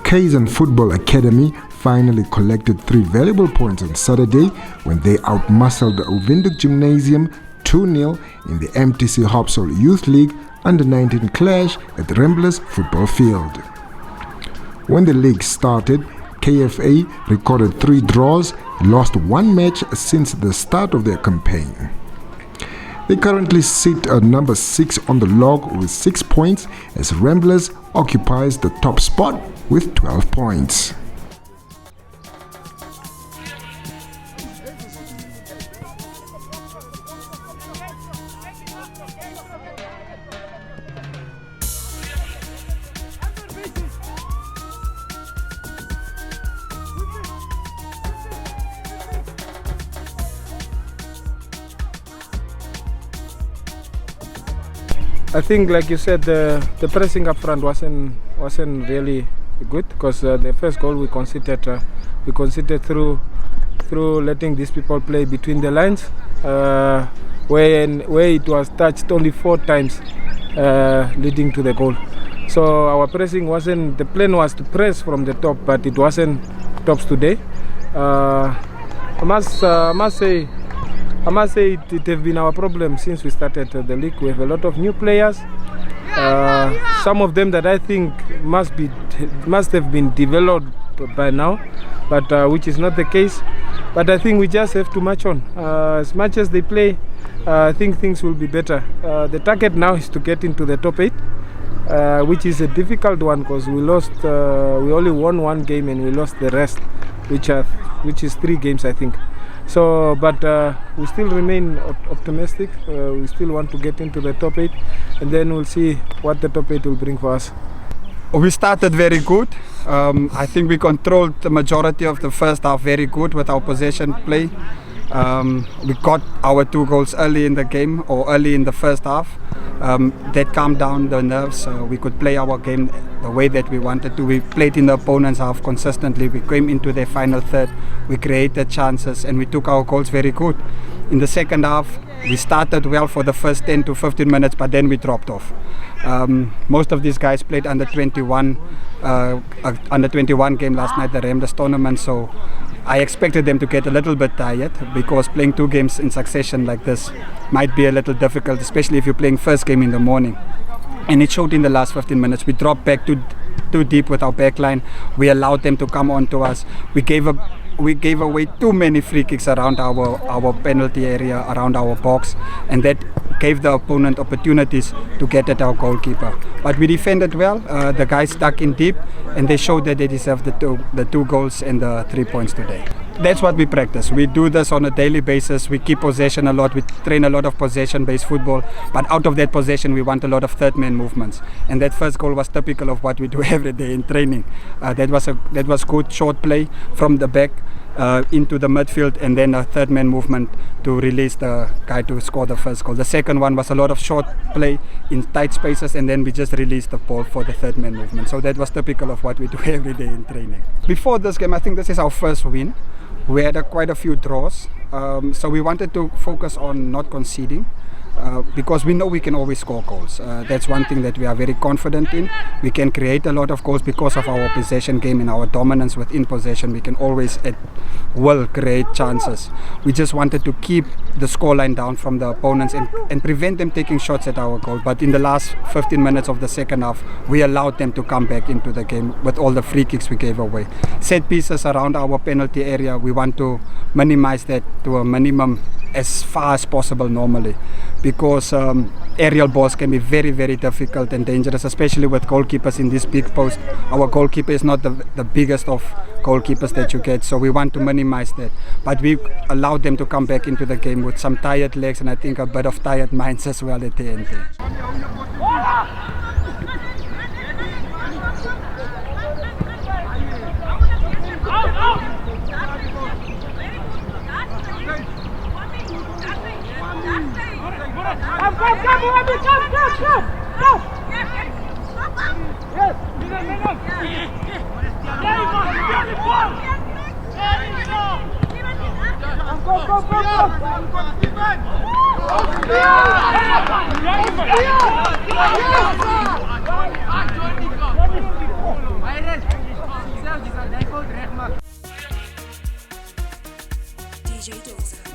Kaizen Football Academy finally collected 3 valuable points on Saturday when they outmuscled the Whk Gymnasium 2-0 in the MTC HopSol Youth League Under-19 clash at Ramblers Football Field. When the league started, Kfa recorded 3 draws and lost 1 match since the start of their campaign. They currently sit at number 6 on the log with 6 points as Ramblers occupies the top spot with 12 points. I think, like you said, the pressing up front wasn't really good because the first goal we conceded through letting these people play between the lines, where it was touched only 4 times, leading to the goal. So our pressing wasn't. The plan was to press from the top, but it wasn't tops today. I must say it has been our problem since we started the league. We have a lot of new players. Some of them that I think must have been developed by now, but which is not the case. But I think we just have to march on. As much as they play, I think things will be better. The target now is to get into the top 8, which is a difficult one because we lost. We only won 1 game and we lost the rest, which is 3 games, I think. So, but we still remain optimistic. We still want to get into the top 8, and then we'll see what the top 8 will bring for us. We started very good. I think we controlled the majority of the first half very good with our possession play. We got our 2 goals early in the game, or early in the first half. That calmed down the nerves. We could play our game the way that we wanted to. We played in the opponent's half consistently. We came into their final third. We created chances and we took our goals very good. In the second half, we started well for the first 10 to 15 minutes, but then we dropped off. Most of these guys played under 21 game last night, the Ramblers tournament. So I expected them to get a little bit tired because playing 2 games in succession like this might be a little difficult, especially if you're playing first game in the morning. And it showed in the last 15 minutes. We dropped back too deep with our back line. We allowed them to come on to us. We gave away too many free kicks around our penalty area, around our box, and that gave the opponent opportunities to get at our goalkeeper. But we defended well. The guys stuck in deep, and they showed that they deserved the 2 goals and the 3 points today. That's what we practice. We do this on a daily basis. We keep possession a lot. We train a lot of possession-based football. But out of that possession, we want a lot of third-man movements. And that first goal was typical of what we do every day in training. That was good short play from the back into the midfield, and then a third-man movement to release the guy to score the first goal. The second one was a lot of short play in tight spaces, and then we just released the ball for the third-man movement. So that was typical of what we do every day in training. Before this game, I think this is our first win. We had quite a few draws, so we wanted to focus on not conceding. Because we know we can always score goals. That's one thing that we are very confident in. We can create a lot of goals because of our possession game and our dominance within possession. We can always at will create chances. We just wanted to keep the scoreline down from the opponents and prevent them taking shots at our goal. But in the last 15 minutes of the second half, we allowed them to come back into the game with all the free kicks we gave away. Set pieces around our penalty area, we want to minimize that to a minimum as far as possible normally, because aerial balls can be very, very difficult and dangerous, especially with goalkeepers in this big post. Our goalkeeper is not the biggest of goalkeepers that you get, so we want to minimize that. But we allowed them to come back into the game with some tired legs and I think a bit of tired minds as well at the end there. Come! DJ Dozer.